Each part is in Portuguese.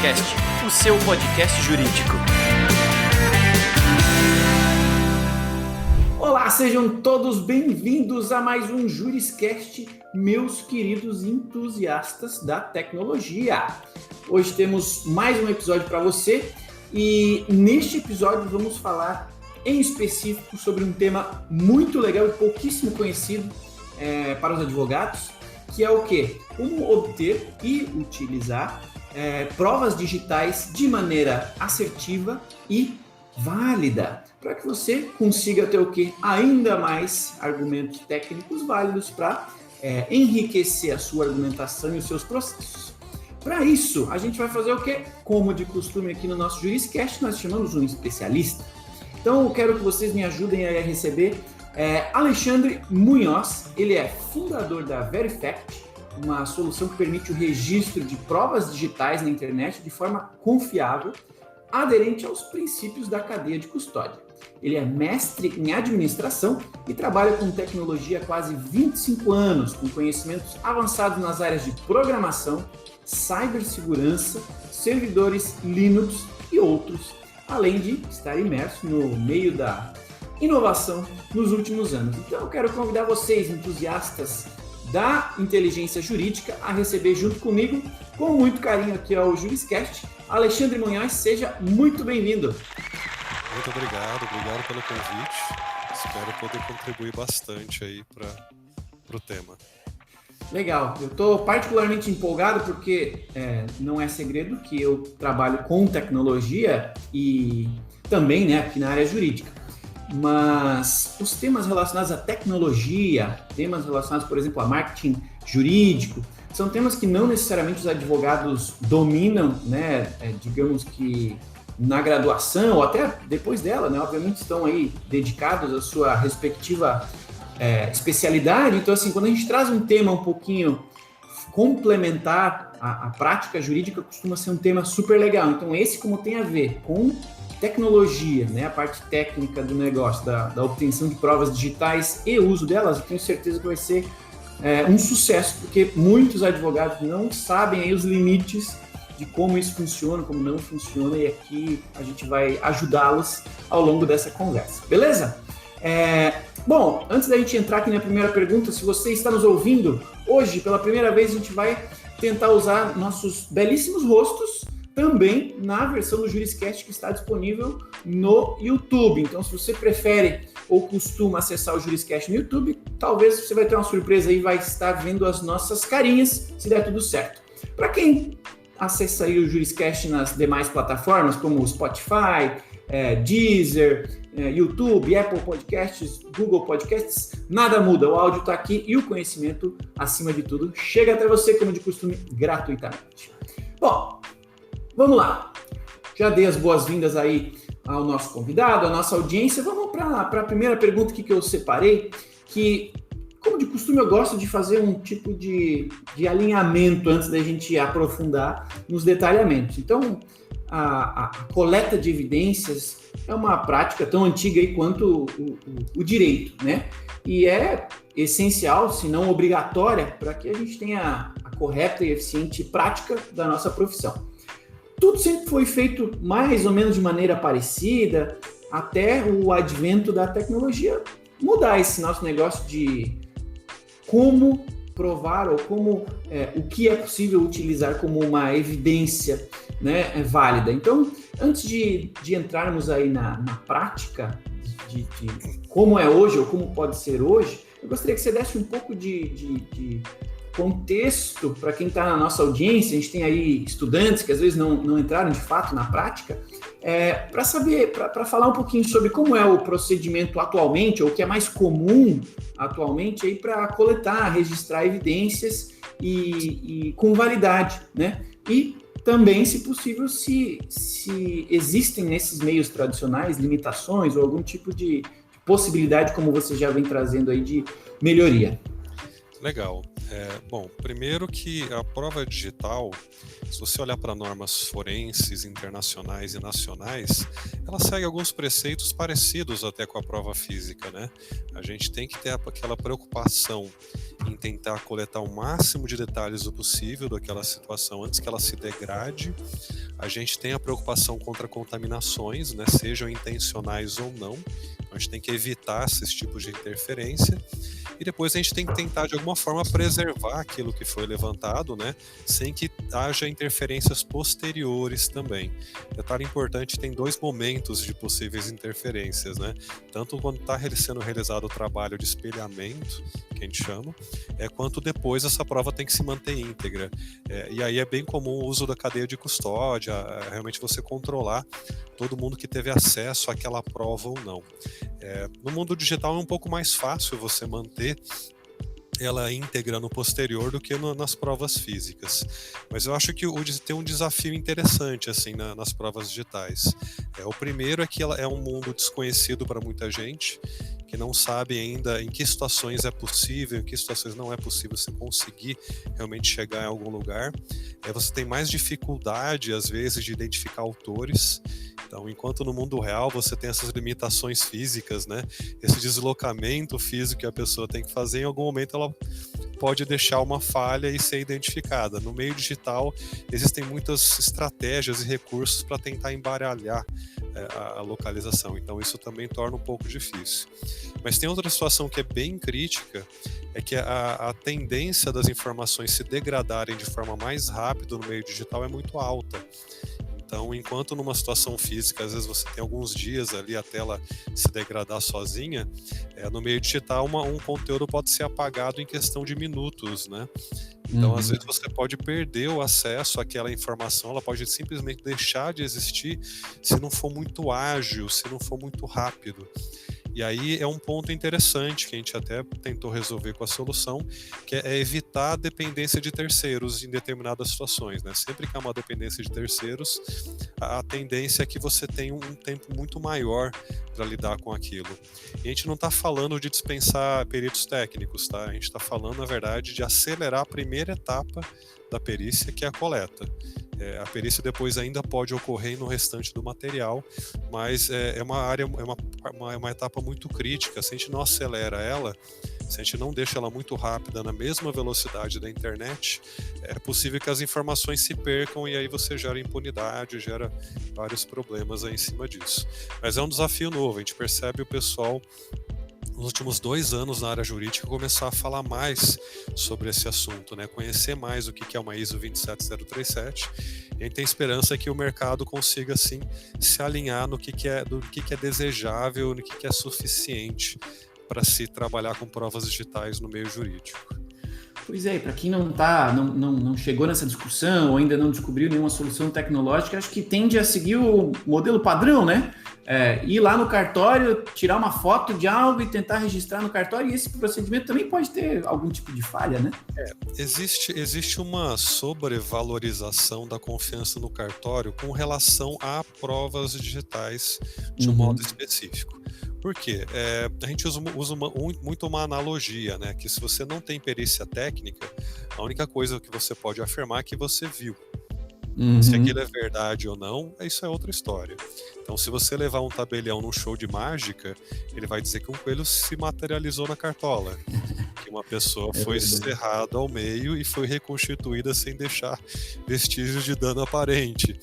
Juriscast, o seu podcast jurídico. Olá, sejam todos bem-vindos a mais um Juriscast, meus queridos entusiastas da tecnologia. Hoje temos mais um episódio para você e neste episódio vamos falar em específico sobre um tema muito legal e pouquíssimo conhecido para os advogados, que é o quê? Como obter e utilizar provas digitais de maneira assertiva e válida, para que você consiga ter o quê? Ainda mais argumentos técnicos válidos para enriquecer a sua argumentação e os seus processos. Para isso, a gente vai fazer o quê? Como de costume aqui no nosso Juriscast, nós chamamos um especialista. Então, eu quero que vocês me ajudem a receber Alexandre Munhoz. Ele é fundador da Verifact, uma solução que permite o registro de provas digitais na internet de forma confiável, aderente aos princípios da cadeia de custódia. Ele é mestre em administração e trabalha com tecnologia há quase 25 anos, com conhecimentos avançados nas áreas de programação, cibersegurança, servidores Linux e outros, além de estar imerso no meio da inovação nos últimos anos. Então eu quero convidar vocês, entusiastas da inteligência jurídica, a receber junto comigo, com muito carinho aqui ao Juriscast, Alexandre Munhoz. Seja muito bem-vindo. Muito obrigado pelo convite. Espero poder contribuir bastante aí para o tema. Legal, eu estou particularmente empolgado porque não é segredo que eu trabalho com tecnologia e também aqui na área jurídica. Mas os temas relacionados à tecnologia, temas relacionados, por exemplo, a marketing jurídico, são temas que não necessariamente os advogados dominam, digamos que na graduação ou até depois dela, obviamente estão aí dedicados à sua respectiva especialidade. Então, assim, quando a gente traz um tema um pouquinho complementar à prática jurídica, costuma ser um tema super legal. Então, esse, como tem a ver com tecnologia, a parte técnica do negócio, da obtenção de provas digitais e uso delas, eu tenho certeza que vai ser um sucesso, porque muitos advogados não sabem aí os limites de como isso funciona, como não funciona, e aqui a gente vai ajudá-los ao longo dessa conversa, beleza? Bom, antes da gente entrar aqui na primeira pergunta, se você está nos ouvindo, hoje, pela primeira vez, a gente vai tentar usar nossos belíssimos rostos também na versão do Juriscast que está disponível no YouTube. Então, se você prefere ou costuma acessar o Juriscast no YouTube, talvez você vai ter uma surpresa aí, vai estar vendo as nossas carinhas, se der tudo certo. Para quem acessa aí o Juriscast nas demais plataformas, como o Spotify, Deezer, YouTube, Apple Podcasts, Google Podcasts, nada muda, o áudio está aqui e o conhecimento, acima de tudo, chega até você, como de costume, gratuitamente. Bom, vamos lá. Já dei as boas-vindas aí ao nosso convidado, à nossa audiência. Vamos para a primeira pergunta que eu separei, que, como de costume, eu gosto de fazer um tipo de alinhamento antes da gente aprofundar nos detalhamentos. Então, a coleta de evidências é uma prática tão antiga aí quanto o direito, E é essencial, se não obrigatória, para que a gente tenha a correta e eficiente prática da nossa profissão. Tudo sempre foi feito mais ou menos de maneira parecida, até o advento da tecnologia mudar esse nosso negócio de como provar ou como o que é possível utilizar como uma evidência válida. Então, antes de entrarmos aí na prática de como é hoje ou como pode ser hoje, eu gostaria que você desse um pouco de contexto para quem está na nossa audiência. A gente tem aí estudantes que às vezes não entraram de fato na prática, para saber, para falar um pouquinho sobre como é o procedimento atualmente, ou o que é mais comum atualmente para coletar, registrar evidências e com validade, E também, se possível, se existem nesses meios tradicionais limitações ou algum tipo de possibilidade, como você já vem trazendo aí, de melhoria. Legal. Bom, primeiro que a prova digital, se você olhar para normas forenses internacionais e nacionais, ela segue alguns preceitos parecidos até com a prova física, A gente tem que ter aquela preocupação em tentar coletar o máximo de detalhes do possível daquela situação antes que ela se degrade. A gente tem a preocupação contra contaminações, né, sejam intencionais ou não. A gente tem que evitar esses tipos de interferência e depois a gente tem que tentar de alguma forma preservar aquilo que foi levantado, né, sem que haja interferências posteriores também. Detalhe importante, tem 2 momentos de possíveis interferências, né, tanto quando está sendo realizado o trabalho de espelhamento, que a gente chama, quanto depois essa prova tem que se manter íntegra. E aí é bem comum o uso da cadeia de custódia, realmente você controlar todo mundo que teve acesso àquela prova ou não. No mundo digital é um pouco mais fácil você manter ela íntegra no posterior do que nas provas físicas. Mas eu acho que tem um desafio interessante assim nas provas digitais. O primeiro é que ela é um mundo desconhecido para muita gente, que não sabe ainda em que situações é possível, em que situações não é possível você conseguir realmente chegar em algum lugar. Você tem mais dificuldade, às vezes, de identificar autores. Então, enquanto no mundo real você tem essas limitações físicas, né? Esse deslocamento físico que a pessoa tem que fazer, em algum momento ela pode deixar uma falha e ser identificada. No meio digital, existem muitas estratégias e recursos para tentar embaralhar a localização. Então, isso também torna um pouco difícil. Mas tem outra situação que é bem crítica, é que a tendência das informações se degradarem de forma mais rápida no meio digital é muito alta. Então, enquanto numa situação física, às vezes você tem alguns dias ali a tela se degradar sozinha, no meio digital um conteúdo pode ser apagado em questão de minutos, né? Então, às vezes você pode perder o acesso àquela informação, ela pode simplesmente deixar de existir se não for muito ágil, se não for muito rápido. E aí é um ponto interessante que a gente até tentou resolver com a solução, que é evitar a dependência de terceiros em determinadas situações, né? Sempre que há uma dependência de terceiros, a tendência é que você tenha um tempo muito maior para lidar com aquilo. E a gente não está falando de dispensar peritos técnicos, tá? A gente está falando, na verdade, de acelerar a primeira etapa da perícia, que é a coleta. A perícia depois ainda pode ocorrer no restante do material, mas é uma área, é uma etapa muito crítica. Se a gente não acelera ela, se a gente não deixa ela muito rápida na mesma velocidade da internet, é possível que as informações se percam e aí você gera impunidade, gera vários problemas aí em cima disso. Mas é um desafio novo, a gente percebe o pessoal nos últimos 2 anos na área jurídica começar a falar mais sobre esse assunto, né? Conhecer mais o que é uma ISO 27037, e a gente tem esperança que o mercado consiga assim se alinhar no que é desejável, no que é suficiente para se trabalhar com provas digitais no meio jurídico. Pois é, para quem não chegou nessa discussão ou ainda não descobriu nenhuma solução tecnológica, acho que tende a seguir o modelo padrão, né? Ir lá no cartório, tirar uma foto de algo e tentar registrar no cartório, e esse procedimento também pode ter algum tipo de falha, né? Existe uma sobrevalorização da confiança no cartório com relação a provas digitais de um modo específico. Por quê? A gente usa muito uma analogia, né? Que se você não tem perícia técnica, a única coisa que você pode afirmar é que você viu. Se aquilo é verdade ou não, isso é outra história. Então, se você levar um tabelião num show de mágica, ele vai dizer que um coelho se materializou na cartola, que uma pessoa foi serrada ao meio e foi reconstituída sem deixar vestígios de dano aparente,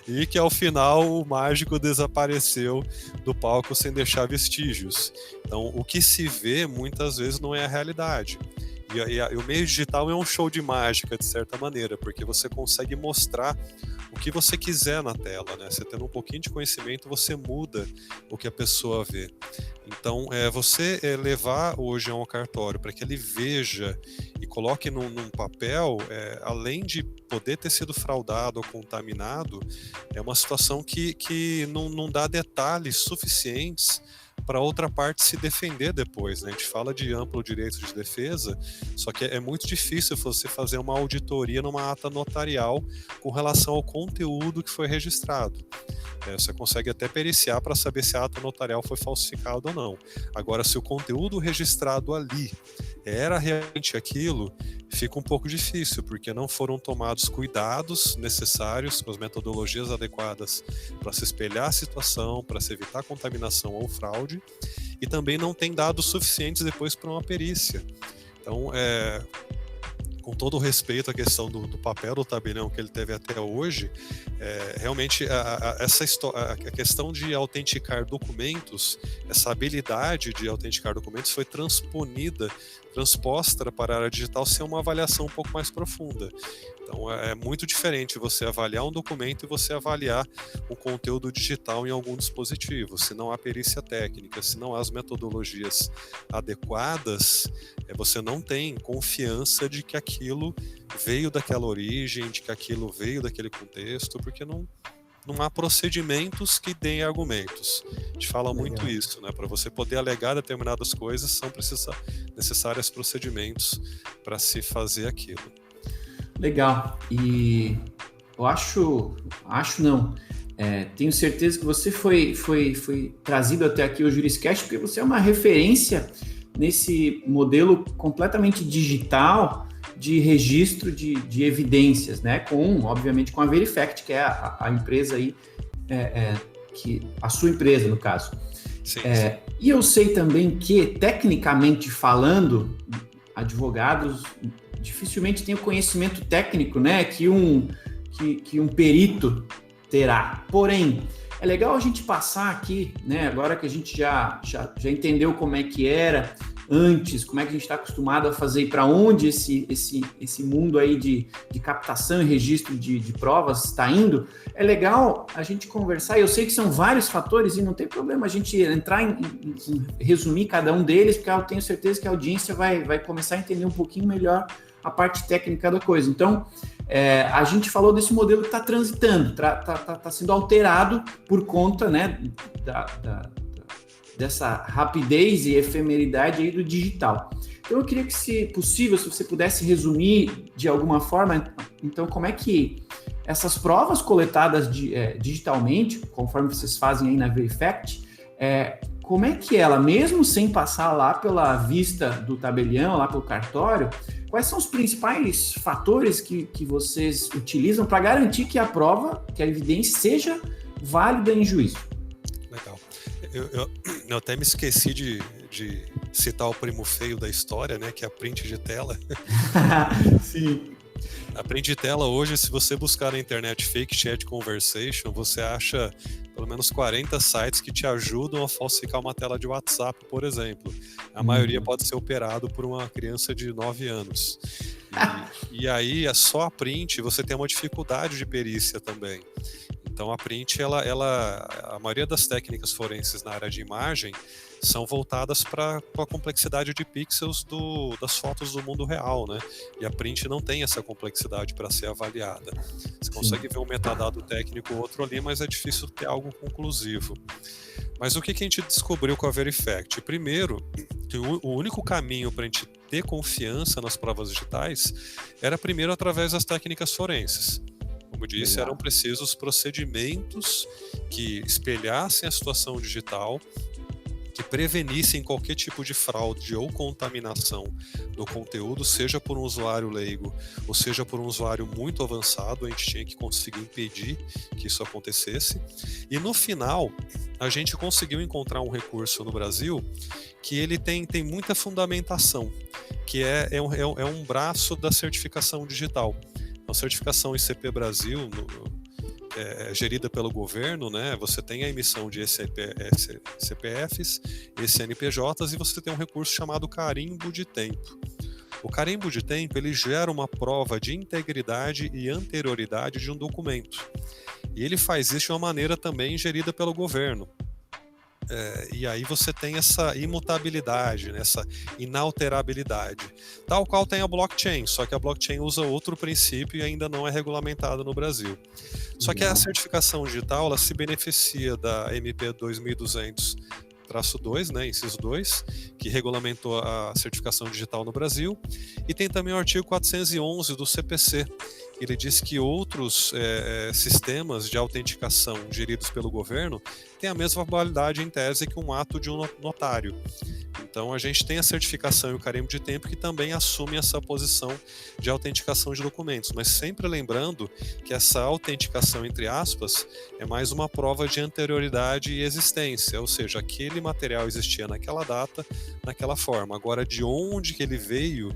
e que ao final o mágico desapareceu do palco sem deixar vestígios. Então, o que se vê muitas vezes não é a realidade. E o meio digital é um show de mágica, de certa maneira, porque você consegue mostrar o que você quiser na tela, né? Você tendo um pouquinho de conhecimento, você muda o que a pessoa vê. Então, você levar hoje a um cartório para que ele veja e coloque num papel, além de poder ter sido fraudado ou contaminado, é uma situação que não dá detalhes suficientes para outra parte se defender depois, né? A gente fala de amplo direito de defesa, só que é muito difícil você fazer uma auditoria numa ata notarial com relação ao conteúdo que foi registrado. Você consegue até periciar para saber se a ata notarial foi falsificada ou não. Agora, se o conteúdo registrado ali era realmente aquilo, fica um pouco difícil, porque não foram tomados cuidados necessários, com as metodologias adequadas para se espelhar a situação, para se evitar contaminação ou fraude, e também não tem dados suficientes depois para uma perícia. Então, com todo o respeito à questão do papel do tabelião que ele teve até hoje, realmente a questão de autenticar documentos, essa habilidade de autenticar documentos foi transposta para a área digital sem uma avaliação um pouco mais profunda. Então é muito diferente você avaliar um documento e você avaliar o conteúdo digital em algum dispositivo. Se não há perícia técnica, se não há as metodologias adequadas, você não tem confiança de que aquilo veio daquela origem, de que aquilo veio daquele contexto, porque não há procedimentos que deem argumentos. A gente fala muito isso, né? Para você poder alegar determinadas coisas, são necessários procedimentos para se fazer aquilo. Legal. E eu tenho certeza que você foi trazido até aqui o Juriscast porque você é uma referência nesse modelo completamente digital de registro de evidências, né? Obviamente, com a Verifact, que é a empresa aí, a sua empresa, no caso. Sim. E eu sei também que, tecnicamente falando, advogados dificilmente têm o conhecimento técnico, né, que um perito terá. Porém, é legal a gente passar aqui, né, agora que a gente já entendeu como é que era antes, como é que a gente está acostumado a fazer e para onde esse mundo aí de captação e registro de provas está indo, é legal a gente conversar. Eu sei que são vários fatores e não tem problema a gente entrar em resumir cada um deles, porque eu tenho certeza que a audiência vai começar a entender um pouquinho melhor a parte técnica da coisa. Então, a gente falou desse modelo que está transitando, está sendo alterado por conta, né, dessa rapidez e efemeridade aí do digital. Então, eu queria que, se possível, se você pudesse resumir de alguma forma, então, como é que essas provas coletadas digitalmente, conforme vocês fazem aí na Verifact, como é que ela, mesmo sem passar lá pela vista do tabelião, lá pelo cartório, quais são os principais fatores que vocês utilizam para garantir que a prova, que a evidência seja válida em juízo? Legal. Eu até me esqueci de citar o primo feio da história, né, que é a print de tela. Sim. A print de tela hoje, se você buscar na internet Fake Chat Conversation, você acha pelo menos 40 sites que te ajudam a falsificar uma tela de WhatsApp, por exemplo. A maioria pode ser operado por uma criança de 9 anos. E aí, só a print, você tem uma dificuldade de perícia também. Então a print, a maioria das técnicas forenses na área de imagem são voltadas para a complexidade de pixels das fotos do mundo real, né? E a print não tem essa complexidade para ser avaliada. Você consegue ver um metadado técnico ou outro ali, mas é difícil ter algo conclusivo. Mas o que a gente descobriu com a Verifact? Primeiro, que o único caminho para a gente ter confiança nas provas digitais era primeiro através das técnicas forenses. Como eu disse, eram precisos procedimentos que espelhassem a situação digital, que prevenissem qualquer tipo de fraude ou contaminação do conteúdo, seja por um usuário leigo ou seja por um usuário muito avançado. A gente tinha que conseguir impedir que isso acontecesse. E no final, a gente conseguiu encontrar um recurso no Brasil que ele tem muita fundamentação, que é um braço da certificação digital. A certificação ICP Brasil, gerida pelo governo, né? Você tem a emissão de CPFs, CNPJs, e você tem um recurso chamado carimbo de tempo. O carimbo de tempo, ele gera uma prova de integridade e anterioridade de um documento. E ele faz isso de uma maneira também gerida pelo governo. E aí você tem essa imutabilidade, né, essa inalterabilidade, tal qual tem a blockchain, só que a blockchain usa outro princípio e ainda não é regulamentada no Brasil. Só que a certificação digital, ela se beneficia da MP 2200-2, né, inciso 2, que regulamentou a certificação digital no Brasil, e tem também o artigo 411 do CPC. Ele diz que outros sistemas de autenticação geridos pelo governo têm a mesma validade em tese que um ato de um notário. Então a gente tem a certificação e o carimbo de tempo que também assume essa posição de autenticação de documentos, mas sempre lembrando que essa autenticação, entre aspas, é mais uma prova de anterioridade e existência, ou seja, aquele material existia naquela data, naquela forma. Agora, de onde que ele veio,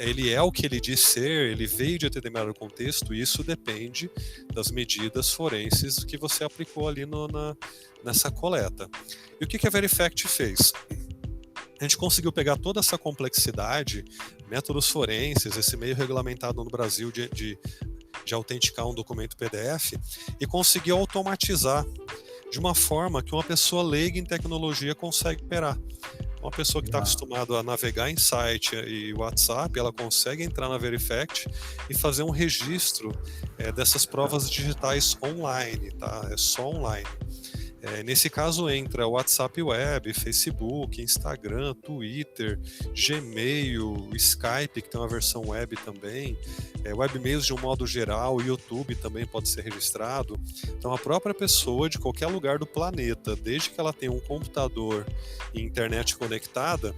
ele é o que ele diz ser, ele veio de determinado contexto, e isso depende das medidas forenses que você aplicou ali nessa coleta. E o que a Verifact fez? A gente conseguiu pegar toda essa complexidade, métodos forenses, esse meio regulamentado no Brasil de autenticar um documento PDF, e conseguiu automatizar de uma forma que uma pessoa leiga em tecnologia consegue operar. Uma pessoa que está acostumada a navegar em site e WhatsApp, ela consegue entrar na Verifact e fazer um registro dessas provas digitais online, tá? É só online. Nesse caso entra WhatsApp Web, Facebook, Instagram, Twitter, Gmail, Skype, que tem uma versão web também, webmails de um modo geral, YouTube também pode ser registrado. Então a própria pessoa de qualquer lugar do planeta, desde que ela tenha um computador e internet conectada,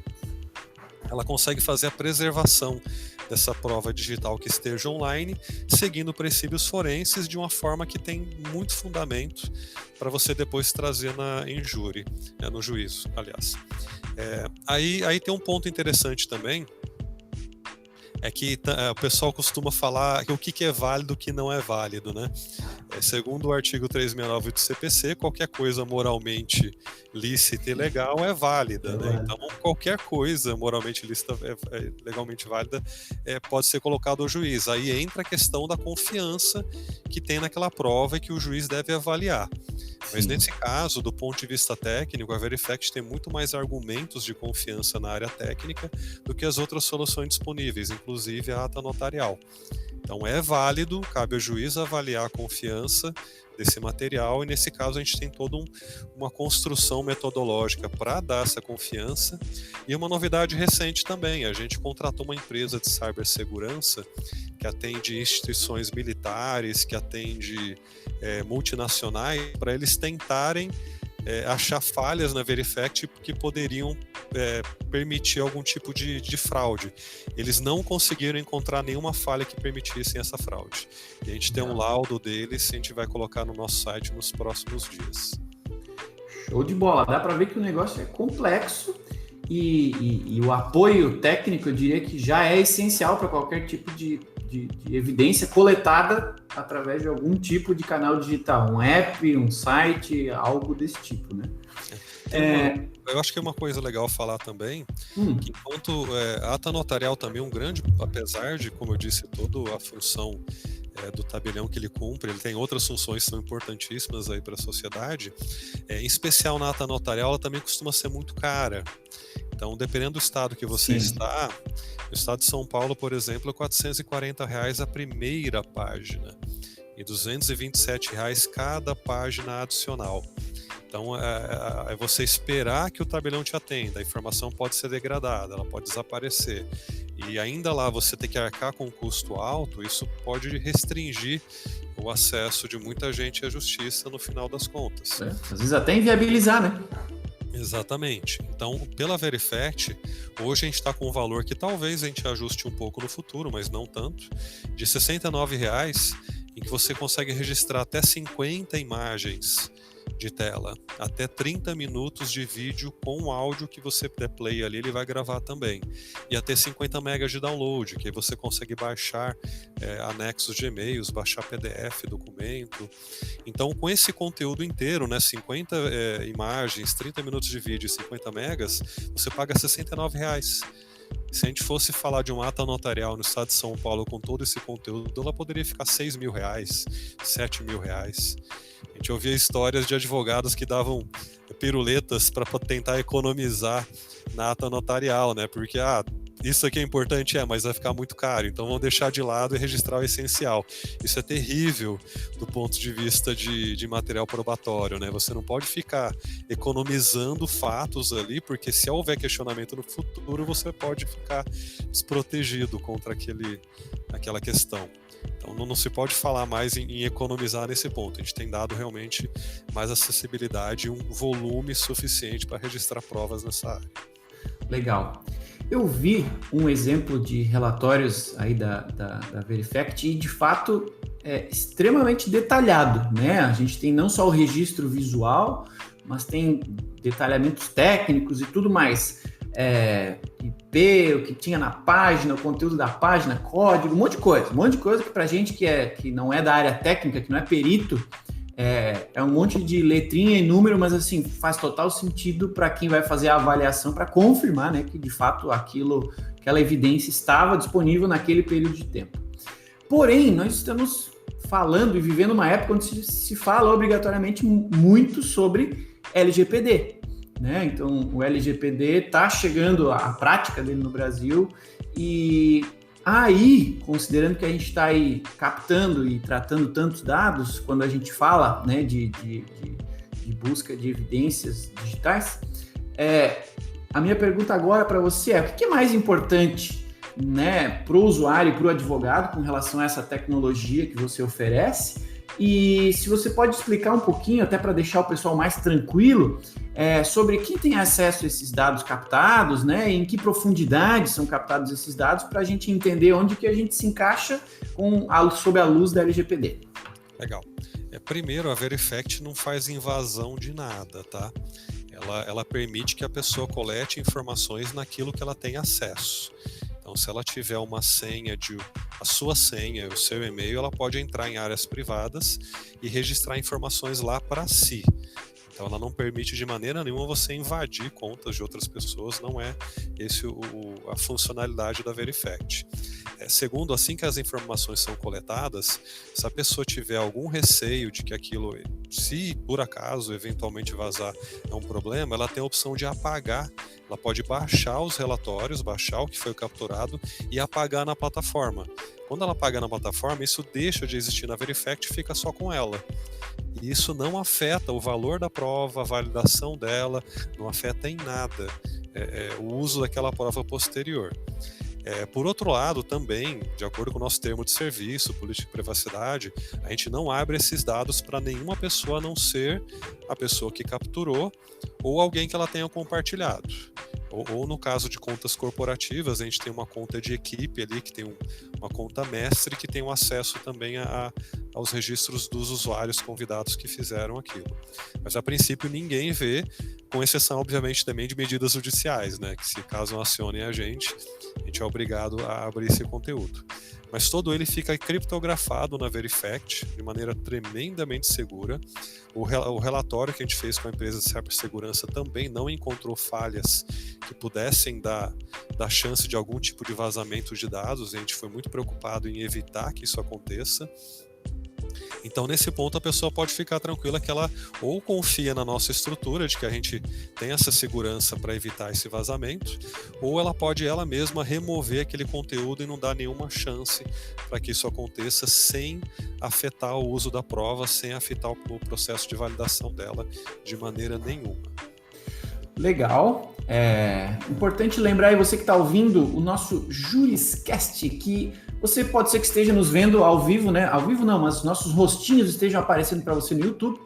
ela consegue fazer a preservação dessa prova digital que esteja online, seguindo princípios forenses de uma forma que tem muito fundamento para você depois trazer em júri, no juízo, aliás. Aí tem um ponto interessante também, é que o pessoal costuma falar o que é válido e o que não é válido, né? Segundo o artigo 369 do CPC, qualquer coisa moralmente lícita e legal é válida, né? Então, qualquer coisa moralmente lícita, legalmente válida, pode ser colocado ao juiz. Aí entra a questão da confiança que tem naquela prova e que o juiz deve avaliar. Mas nesse caso, do ponto de vista técnico, a Verifact tem muito mais argumentos de confiança na área técnica do que as outras soluções disponíveis, inclusive a ata notarial. Então é válido, cabe ao juiz avaliar a confiança desse material, e nesse caso a gente tem toda uma construção metodológica para dar essa confiança. E uma novidade recente também, a gente contratou uma empresa de cibersegurança que atende instituições militares, que atende multinacionais, para eles tentarem achar falhas na Verifact que poderiam permitir algum tipo de fraude. Eles não conseguiram encontrar nenhuma falha que permitisse essa fraude. E a gente tem um laudo deles, a gente vai colocar no nosso site nos próximos dias. Show de bola. Dá para ver que o negócio é complexo e o apoio técnico, eu diria que já é essencial para qualquer tipo de evidência coletada através de algum tipo de canal digital, um app, um site, algo desse tipo, né? Eu acho que é uma coisa legal falar também, que enquanto a ata notarial também é um grande, apesar de, como eu disse, toda a função do tabelião que ele cumpre, ele tem outras funções que são importantíssimas aí para a sociedade, em especial na ata notarial, ela também costuma ser muito cara. Então, dependendo do estado que você está, no estado de São Paulo, por exemplo, é R$ 440 a primeira página e R$ 227 cada página adicional. Então, é você esperar que o tabelião te atenda. A informação pode ser degradada, ela pode desaparecer. E ainda lá você ter que arcar com um custo alto, isso pode restringir o acesso de muita gente à justiça no final das contas. Às vezes até inviabilizar, né? Exatamente. Então, pela Verifact, hoje a gente está com um valor que talvez a gente ajuste um pouco no futuro, mas não tanto, de R$ 69,00, em que você consegue registrar até 50 imagens de tela, até 30 minutos de vídeo com o áudio que você der play ali, ele vai gravar também, e até 50 megas de download, que aí você consegue baixar anexos de e-mails, baixar PDF, documento. Então, com esse conteúdo inteiro, né, 50 imagens, 30 minutos de vídeo e 50 megas, você paga R$ 69,00. Se a gente fosse falar de uma ata notarial no estado de São Paulo com todo esse conteúdo, ela poderia ficar R$ 6.000, R$ 7.000. A gente ouvia histórias de advogados que davam piruletas para tentar economizar na ata notarial, né? Porque, isso aqui é importante, mas vai ficar muito caro, então vamos deixar de lado e registrar o essencial. Isso é terrível do ponto de vista de material probatório, né? Você não pode ficar economizando fatos ali, porque se houver questionamento no futuro, você pode ficar desprotegido contra aquela questão. Então não se pode falar mais em economizar nesse ponto. A gente tem dado realmente mais acessibilidade e um volume suficiente para registrar provas nessa área. Legal. Eu vi um exemplo de relatórios aí da Verifact e, de fato, é extremamente detalhado, né? A gente tem não só o registro visual, mas tem detalhamentos técnicos e tudo mais. IP, o que tinha na página, o conteúdo da página, código, um monte de coisa que pra gente que não é da área técnica, que não é perito, é um monte de letrinha e número, mas assim, faz total sentido para quem vai fazer a avaliação para confirmar, né, que de fato aquela evidência estava disponível naquele período de tempo. Porém, nós estamos falando e vivendo uma época onde se fala obrigatoriamente muito sobre LGPD. Né? Então, o LGPD está chegando à prática dele no Brasil e aí, considerando que a gente está aí captando e tratando tantos dados, quando a gente fala, né, de busca de evidências digitais, a minha pergunta agora para você o que é mais importante, né, para o usuário e para o advogado com relação a essa tecnologia que você oferece? E se você pode explicar um pouquinho, até para deixar o pessoal mais tranquilo, sobre quem tem acesso a esses dados captados, né? Em que profundidade são captados esses dados, para a gente entender onde que a gente se encaixa sob a luz da LGPD. Legal. Primeiro, a Verifact não faz invasão de nada, tá? Ela permite que a pessoa colete informações naquilo que ela tem acesso. Então, se ela tiver uma senha, a sua senha, o seu e-mail, ela pode entrar em áreas privadas e registrar informações lá para si. Então, ela não permite de maneira nenhuma você invadir contas de outras pessoas, não é esse a funcionalidade da Verifact. Segundo, assim que as informações são coletadas, se a pessoa tiver algum receio de que aquilo, se por acaso eventualmente vazar, é um problema, ela tem a opção de apagar. Ela pode baixar os relatórios, baixar o que foi capturado e apagar na plataforma. Quando ela apaga na plataforma, isso deixa de existir na Verifact e fica só com ela. E isso não afeta o valor da prova, a validação dela, não afeta em nada o uso daquela prova posterior. Por outro lado, também, de acordo com o nosso termo de serviço, política de privacidade, a gente não abre esses dados para nenhuma pessoa a não ser a pessoa que capturou ou alguém que ela tenha compartilhado. Ou no caso de contas corporativas, a gente tem uma conta de equipe ali, que tem uma conta mestre, que tem um acesso também aos registros dos usuários convidados que fizeram aquilo. Mas a princípio ninguém vê, com exceção obviamente também de medidas judiciais, né? Que se caso acionem a gente é obrigado a abrir esse conteúdo. Mas todo ele fica criptografado na Verifact de maneira tremendamente segura. O relatório que a gente fez com a empresa de cibersegurança também não encontrou falhas que pudessem dar chance de algum tipo de vazamento de dados. A gente foi muito preocupado em evitar que isso aconteça. Então, nesse ponto, a pessoa pode ficar tranquila que ela ou confia na nossa estrutura, de que a gente tem essa segurança para evitar esse vazamento, ou ela pode ela mesma remover aquele conteúdo e não dar nenhuma chance para que isso aconteça sem afetar o uso da prova, sem afetar o processo de validação dela de maneira nenhuma. Legal. Importante lembrar aí, você que está ouvindo o nosso Juriscast, que você pode ser que esteja nos vendo ao vivo, né? Ao vivo não, mas nossos rostinhos estejam aparecendo para você no YouTube.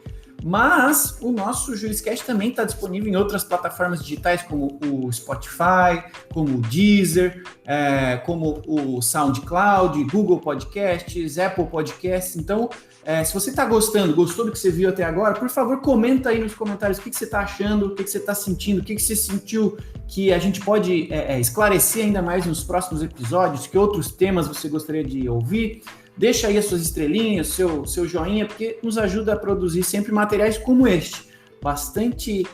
Mas o nosso Juriscast também está disponível em outras plataformas digitais, como o Spotify, como o Deezer, como o SoundCloud, Google Podcasts, Apple Podcasts. Então, se você está gostou do que você viu até agora, por favor, comenta aí nos comentários o que você está achando, o que você está sentindo, o que você sentiu que a gente pode esclarecer ainda mais nos próximos episódios, que outros temas você gostaria de ouvir. Deixa aí as suas estrelinhas, seu joinha, porque nos ajuda a produzir sempre materiais como este, bastante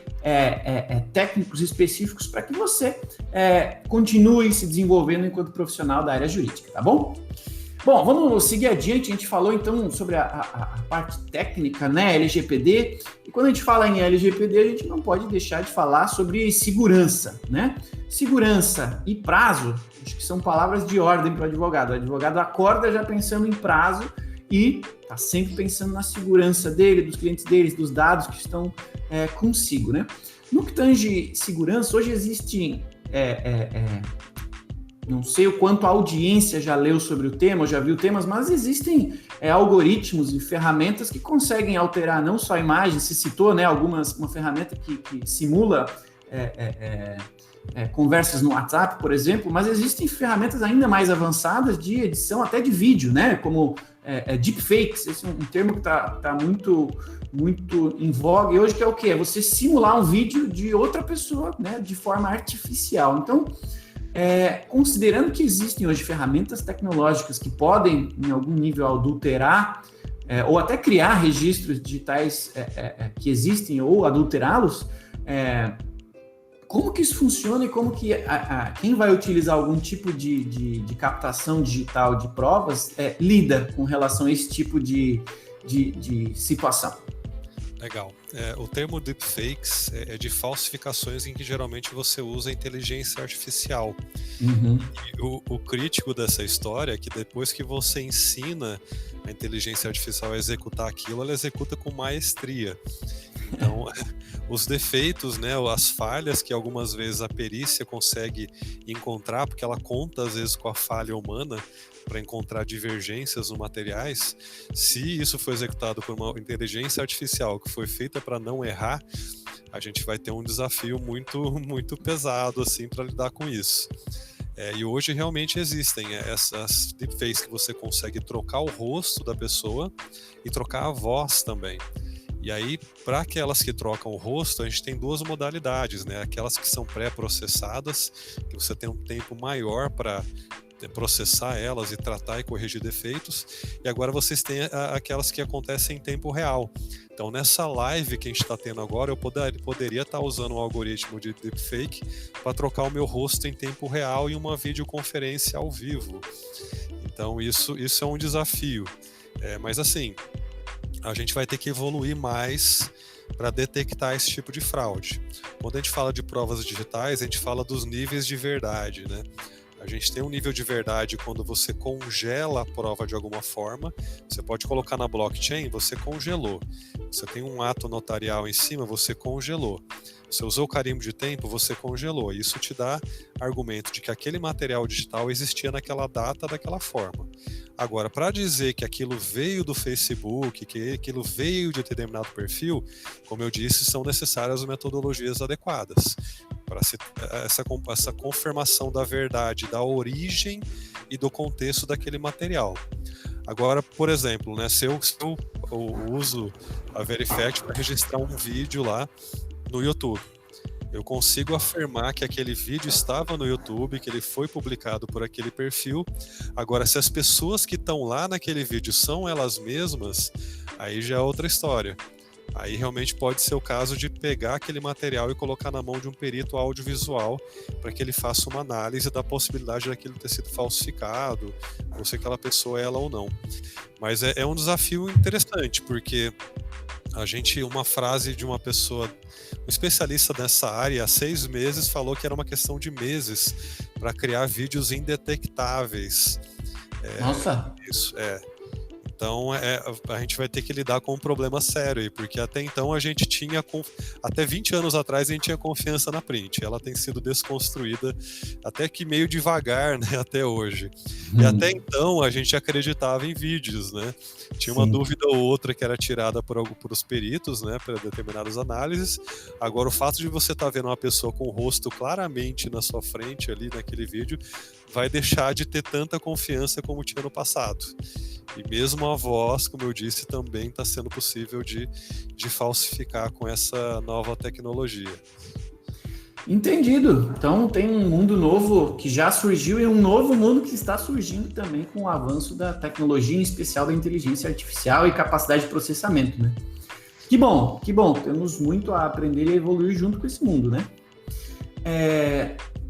técnicos específicos para que você continue se desenvolvendo enquanto profissional da área jurídica, tá bom? Bom, vamos seguir adiante. A gente falou então sobre a parte técnica, né, LGPD, e quando a gente fala em LGPD, a gente não pode deixar de falar sobre segurança, né? Segurança e prazo, acho que são palavras de ordem para o advogado. O advogado acorda já pensando em prazo e está sempre pensando na segurança dele, dos clientes dele, dos dados que estão consigo, né? No que tange segurança, hoje existe... não sei o quanto a audiência já leu sobre o tema, já viu temas, mas existem algoritmos e ferramentas que conseguem alterar não só a imagem, se citou, né, uma ferramenta que simula conversas no WhatsApp, por exemplo, mas existem ferramentas ainda mais avançadas de edição até de vídeo, né? Como deepfakes, esse é um termo que está muito em voga e hoje, que é o quê? É você simular um vídeo de outra pessoa, né, de forma artificial. Então, considerando que existem hoje ferramentas tecnológicas que podem, em algum nível, adulterar ou até criar registros digitais que existem ou adulterá-los, como que isso funciona e como que quem vai utilizar algum tipo de captação digital de provas lida com relação a esse tipo de situação? Legal. O termo deepfakes é de falsificações em que geralmente você usa a inteligência artificial. Uhum. E o crítico dessa história é que depois que você ensina a inteligência artificial a executar aquilo, ela executa com maestria. Então, os defeitos, né, as falhas que algumas vezes a perícia consegue encontrar, porque ela conta às vezes com a falha humana para encontrar divergências nos materiais, se isso for executado por uma inteligência artificial que foi feita para não errar, a gente vai ter um desafio muito pesado assim para lidar com isso. E hoje realmente existem essas deepfakes que você consegue trocar o rosto da pessoa e trocar a voz também. E aí, para aquelas que trocam o rosto, a gente tem duas modalidades, né? Aquelas que são pré-processadas, que você tem um tempo maior para processar elas e tratar e corrigir defeitos, e agora vocês têm aquelas que acontecem em tempo real. Então, nessa live que a gente está tendo agora, eu poderia estar usando um algoritmo de deepfake para trocar o meu rosto em tempo real em uma videoconferência ao vivo. Então, isso é um desafio. Mas assim, a gente vai ter que evoluir mais para detectar esse tipo de fraude. Quando a gente fala de provas digitais, a gente fala dos níveis de verdade, né? A gente tem um nível de verdade quando você congela a prova de alguma forma. Você pode colocar na blockchain, você congelou. Você tem um ato notarial em cima, você congelou. Você usou o carimbo de tempo, você congelou. Isso te dá argumento de que aquele material digital existia naquela data, daquela forma. Agora, para dizer que aquilo veio do Facebook, que aquilo veio de determinado perfil, como eu disse, são necessárias metodologias adequadas para essa confirmação da verdade, da origem e do contexto daquele material. Agora, por exemplo, né, se eu uso a Verifact para registrar um vídeo lá no YouTube, eu consigo afirmar que aquele vídeo estava no YouTube, que ele foi publicado por aquele perfil. Agora, se as pessoas que estão lá naquele vídeo são elas mesmas, aí já é outra história. Aí realmente pode ser o caso de pegar aquele material e colocar na mão de um perito audiovisual para que ele faça uma análise da possibilidade daquilo ter sido falsificado, ou se aquela pessoa é ela ou não. Mas é um desafio interessante, porque uma frase de uma pessoa, um especialista nessa área, há 6 meses, falou que era uma questão de meses para criar vídeos indetectáveis. Nossa! Isso, Então, a gente vai ter que lidar com um problema sério aí, porque até então a gente tinha, até 20 anos atrás, a gente tinha confiança na print. Ela tem sido desconstruída até que meio devagar, né, até hoje. E até então a gente acreditava em vídeos, né? Tinha uma dúvida ou outra que era tirada por os peritos, né, para determinadas análises. Agora, o fato de você estar vendo uma pessoa com o rosto claramente na sua frente ali naquele vídeo vai deixar de ter tanta confiança como tinha no passado. E mesmo a voz, como eu disse, também está sendo possível de falsificar com essa nova tecnologia. Entendido. Então tem um mundo novo que já surgiu e um novo mundo que está surgindo também com o avanço da tecnologia, em especial da inteligência artificial e capacidade de processamento, né? Que bom. Temos muito a aprender e a evoluir junto com esse mundo, né?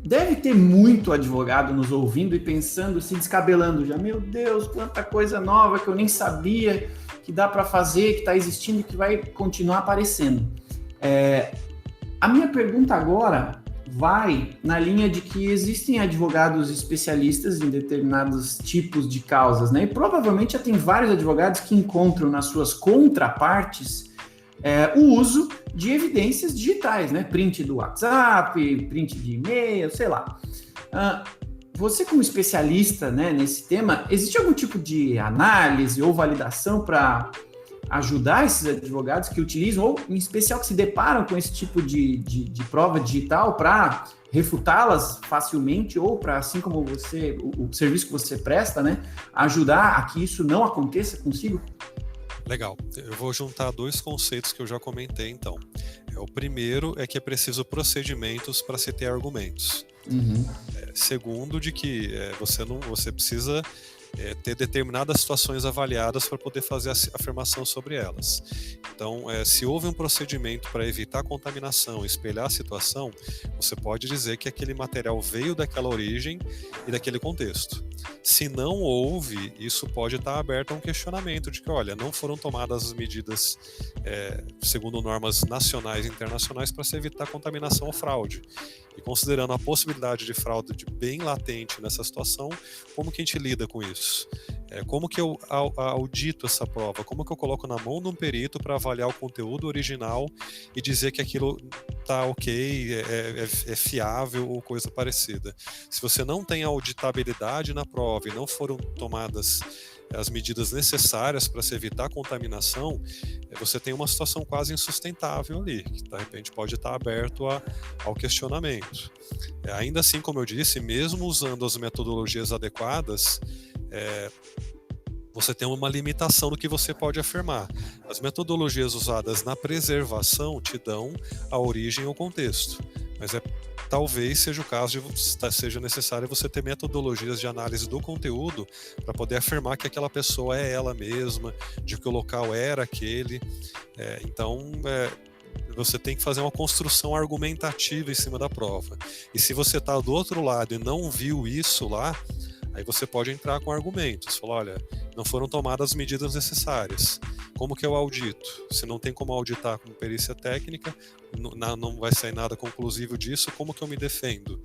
Deve ter muito advogado nos ouvindo e pensando, se descabelando já. Meu Deus, quanta coisa nova que eu nem sabia que dá para fazer, que está existindo e que vai continuar aparecendo. A minha pergunta agora vai na linha de que existem advogados especialistas em determinados tipos de causas, né? E provavelmente já tem vários advogados que encontram nas suas contrapartes o uso de evidências digitais, né? Print do WhatsApp, print de e-mail, sei lá. Você, como especialista, né, nesse tema, existe algum tipo de análise ou validação para ajudar esses advogados que utilizam, ou em especial que se deparam com esse tipo de prova digital para refutá-las facilmente ou para, assim como você, o serviço que você presta, né, ajudar a que isso não aconteça consigo? Legal. Eu vou juntar dois conceitos que eu já comentei, então. O primeiro é que é preciso procedimentos para se ter argumentos. Uhum. Segundo, de que você precisa ter determinadas situações avaliadas para poder fazer a afirmação sobre elas. Então, se houve um procedimento para evitar contaminação, espelhar a situação, você pode dizer que aquele material veio daquela origem e daquele contexto. Se não houve, isso pode estar aberto a um questionamento de que, olha, não foram tomadas as medidas segundo normas nacionais e internacionais para se evitar contaminação ou fraude. E considerando a possibilidade de fraude bem latente nessa situação, como que a gente lida com isso? Como que eu audito essa prova? Como que eu coloco na mão de um perito para avaliar o conteúdo original e dizer que aquilo está ok, é fiável ou coisa parecida? Se você não tem auditabilidade na prova e não foram tomadas as medidas necessárias para se evitar a contaminação, você tem uma situação quase insustentável ali, que de repente pode estar aberto ao questionamento. Ainda assim, como eu disse, mesmo usando as metodologias adequadas, você tem uma limitação do que você pode afirmar. As metodologias usadas na preservação te dão a origem ou contexto, mas talvez seja o caso seja necessário você ter metodologias de análise do conteúdo para poder afirmar que aquela pessoa é ela mesma, de que o local era aquele. Então, você tem que fazer uma construção argumentativa em cima da prova. E se você está do outro lado e não viu isso lá, aí você pode entrar com argumentos. Falar, olha, não foram tomadas as medidas necessárias. Como que eu audito? Se não tem como auditar com perícia técnica, não vai sair nada conclusivo disso, como que eu me defendo?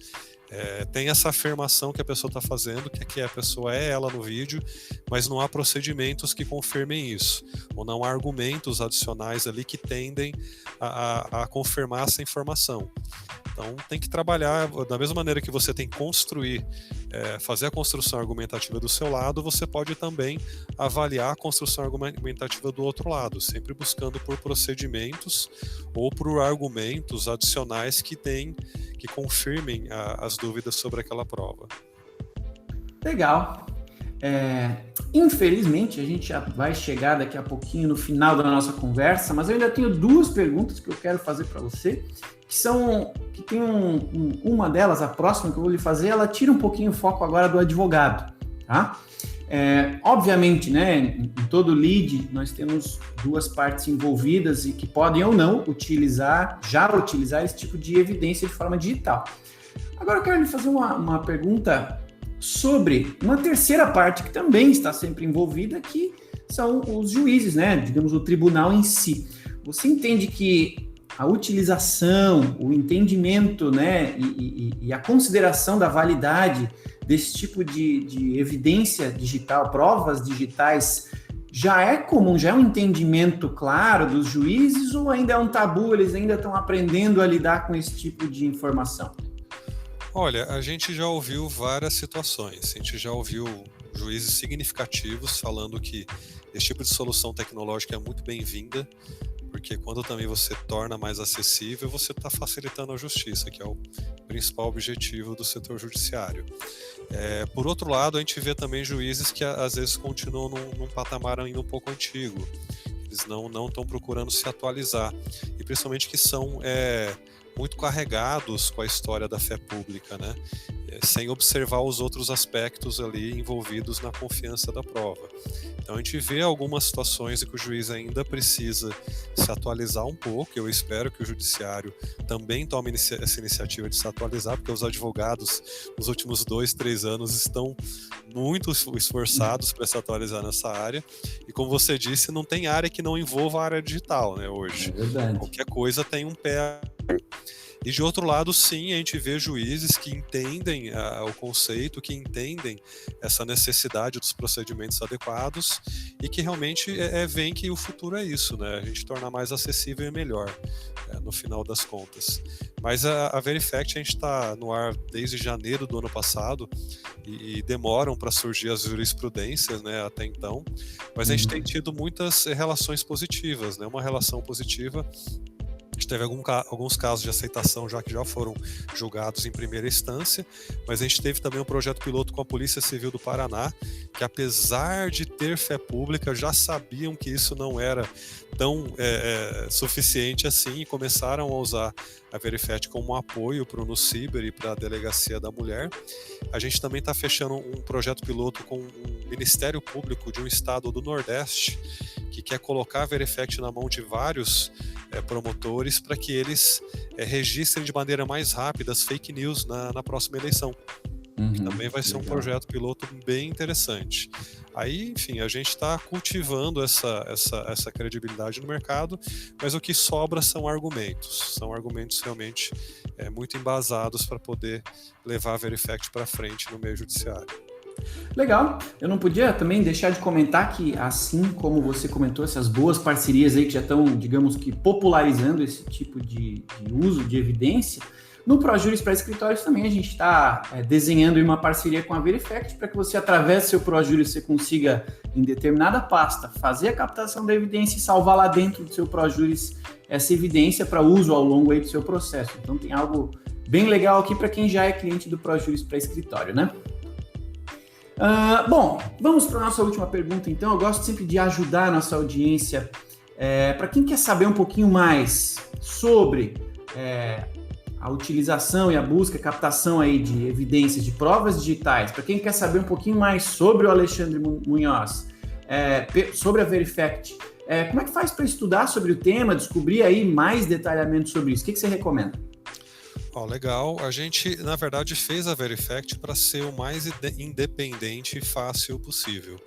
Tem essa afirmação que a pessoa está fazendo, que a pessoa é ela no vídeo, mas não há procedimentos que confirmem isso, ou não há argumentos adicionais ali que tendem a confirmar essa informação. Então tem que trabalhar da mesma maneira que você tem que construir, fazer a construção argumentativa do seu lado, você pode também avaliar a construção argumentativa do outro lado, sempre buscando por procedimentos ou por argumentos adicionais que confirmem as dúvidas sobre aquela prova. Legal. Infelizmente, a gente já vai chegar daqui a pouquinho no final da nossa conversa, mas eu ainda tenho duas perguntas que eu quero fazer para você, que tem uma delas, a próxima que eu vou lhe fazer, ela tira um pouquinho o foco agora do advogado, tá? Obviamente, né, em todo lead nós temos duas partes envolvidas e que podem ou não utilizar esse tipo de evidência de forma digital. Agora eu quero lhe fazer uma pergunta sobre uma terceira parte que também está sempre envolvida, que são os juízes, né, digamos, o tribunal em si. Você entende que a utilização, o entendimento, né, e a consideração da validade desse tipo de evidência digital, provas digitais, já é comum, já é um entendimento claro dos juízes, ou ainda é um tabu, eles ainda estão aprendendo a lidar com esse tipo de informação? Olha, a gente já ouviu várias situações, a gente já ouviu juízes significativos falando que esse tipo de solução tecnológica é muito bem-vinda, porque quando também você torna mais acessível, você está facilitando a justiça, que é o principal objetivo do setor judiciário. Por outro lado, a gente vê também juízes que às vezes continuam num patamar ainda um pouco antigo, eles não estão procurando se atualizar, e principalmente que são muito carregados com a história da fé pública, né? Sem observar os outros aspectos ali envolvidos na confiança da prova. Então a gente vê algumas situações em que o juiz ainda precisa se atualizar um pouco. Eu espero que o judiciário também tome essa iniciativa de se atualizar, porque os advogados nos últimos 2-3 anos estão muito esforçados para se atualizar nessa área. E como você disse, não tem área que não envolva a área digital, né, hoje. É verdade. Qualquer coisa tem um pé. E de outro lado, sim, a gente vê juízes que entendem o conceito, que entendem essa necessidade dos procedimentos adequados e que realmente veem que o futuro é isso, né? A gente tornar mais acessível e melhor, no final das contas. Mas a Verifact, a gente está no ar desde janeiro do ano passado e demoram para surgir as jurisprudências, né, até então. Mas a gente tem tido muitas relações positivas, né? Uma relação positiva, a gente teve alguns casos de aceitação já que já foram julgados em primeira instância, mas a gente teve também um projeto piloto com a Polícia Civil do Paraná, que apesar de ter fé pública, já sabiam que isso não era tão suficiente assim e começaram a usar a Verifact como um apoio para o NuCiber e para a Delegacia da Mulher. A gente também está fechando um projeto piloto com um Ministério Público de um estado do Nordeste que quer colocar a Verifact na mão de vários promotores para que eles registrem de maneira mais rápida as fake news na próxima eleição. Também vai ser um projeto piloto bem interessante. Aí, enfim, a gente está cultivando essa credibilidade no mercado, mas o que sobra são argumentos realmente muito embasados para poder levar a Verifact para frente no meio judiciário. Legal, eu não podia também deixar de comentar que, assim como você comentou, essas boas parcerias aí que já estão, digamos que, popularizando esse tipo de uso de evidência, no ProJuris para escritórios também a gente está desenhando uma parceria com a Verifact para que você, através do seu ProJuris, você consiga, em determinada pasta, fazer a captação da evidência e salvar lá dentro do seu ProJuris essa evidência para uso ao longo aí do seu processo. Então tem algo bem legal aqui para quem já é cliente do ProJuris para escritório, né? Bom, vamos para a nossa última pergunta, então. Eu gosto sempre de ajudar a nossa audiência. Para quem quer saber um pouquinho mais sobre a utilização e a busca, a captação aí de evidências de provas digitais, para quem quer saber um pouquinho mais sobre o Alexandre Munhoz, sobre a Verifact, como é que faz para estudar sobre o tema, descobrir aí mais detalhamento sobre isso? O que você recomenda? Legal. A gente, na verdade, fez a Verifact para ser o mais independente e fácil possível.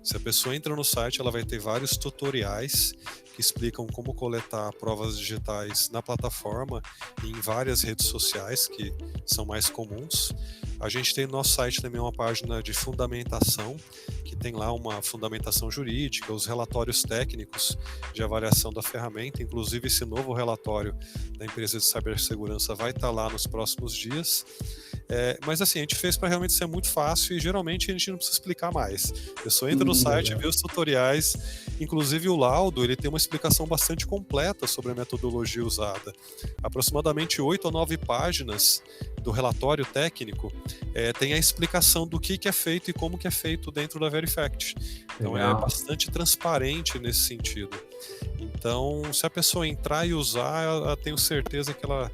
Se a pessoa entra no site, ela vai ter vários tutoriais que explicam como coletar provas digitais na plataforma e em várias redes sociais que são mais comuns. A gente tem no nosso site também uma página de fundamentação, que tem lá uma fundamentação jurídica, os relatórios técnicos de avaliação da ferramenta, inclusive esse novo relatório da empresa de cibersegurança vai estar lá nos próximos dias. Mas assim, a gente fez para realmente ser muito fácil e geralmente a gente não precisa explicar mais. A pessoa entra no site, vê os tutoriais, inclusive o laudo, ele tem uma explicação bastante completa sobre a metodologia usada. Aproximadamente 8 a 9 páginas do relatório técnico tem a explicação do que é feito e como que é feito dentro da Verifact. Então é bastante transparente nesse sentido. Então, se a pessoa entrar e usar, eu tenho certeza que ela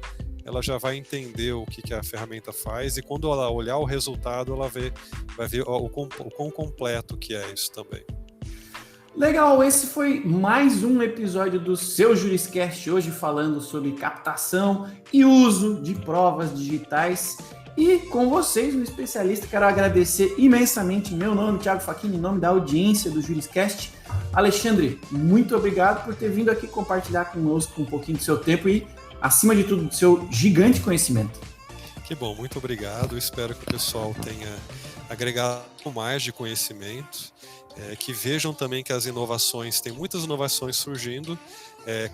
já vai entender o que a ferramenta faz, e quando ela olhar o resultado, ela vai ver o quão completo que é isso também. Legal, esse foi mais um episódio do seu Juriscast, hoje falando sobre captação e uso de provas digitais. E com vocês, um especialista, quero agradecer imensamente em meu nome, Thiago Facchini, em nome da audiência do Juriscast. Alexandre, muito obrigado por ter vindo aqui compartilhar conosco um pouquinho do seu tempo e, acima de tudo, do seu gigante conhecimento. Que bom, muito obrigado. Espero que o pessoal tenha agregado mais de conhecimento, que vejam também que as inovações, tem muitas inovações surgindo,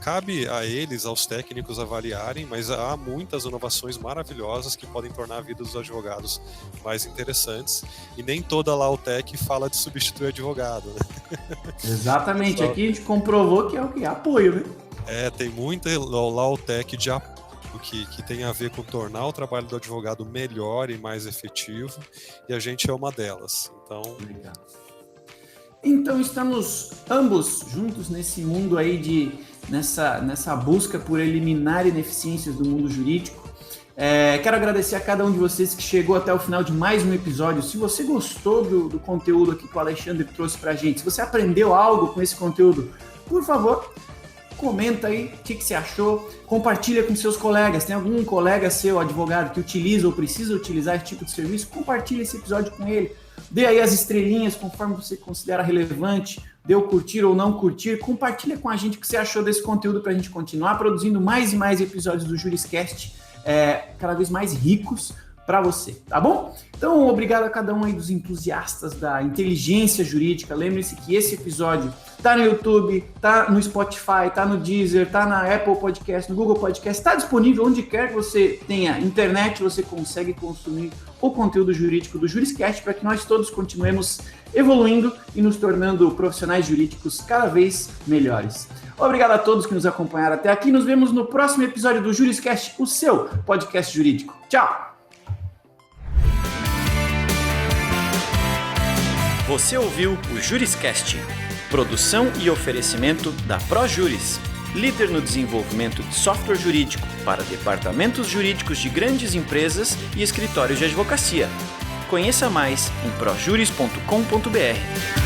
cabe a eles, aos técnicos avaliarem, mas há muitas inovações maravilhosas que podem tornar a vida dos advogados mais interessantes, e nem toda Lautec fala de substituir advogado, né? Exatamente, aqui a gente comprovou que é o que? Apoio, né? Tem muita Lautec de apoio que tem a ver com tornar o trabalho do advogado melhor e mais efetivo, e a gente é uma delas. Então estamos ambos juntos nesse mundo aí nessa busca por eliminar ineficiências do mundo jurídico. Quero agradecer a cada um de vocês que chegou até o final de mais um episódio. Se você gostou do conteúdo aqui que o Alexandre trouxe pra gente, se você aprendeu algo com esse conteúdo, por favor, comenta aí o que você achou, compartilha com seus colegas. Tem algum colega seu, advogado, que utiliza ou precisa utilizar esse tipo de serviço? Compartilha esse episódio com ele. Dê aí as estrelinhas conforme você considera relevante, dê o curtir ou não curtir. Compartilha com a gente o que você achou desse conteúdo para a gente continuar produzindo mais e mais episódios do Juriscast, cada vez mais ricos, para você, tá bom? Então, obrigado a cada um aí dos entusiastas da inteligência jurídica. Lembre-se que esse episódio tá no YouTube, tá no Spotify, tá no Deezer, tá na Apple Podcast, no Google Podcast, tá disponível onde quer que você tenha internet, você consegue consumir o conteúdo jurídico do Juriscast para que nós todos continuemos evoluindo e nos tornando profissionais jurídicos cada vez melhores. Obrigado a todos que nos acompanharam até aqui. Nos vemos no próximo episódio do Juriscast, o seu podcast jurídico. Tchau! Você ouviu o Juriscast, produção e oferecimento da ProJuris, líder no desenvolvimento de software jurídico para departamentos jurídicos de grandes empresas e escritórios de advocacia. Conheça mais em projuris.com.br.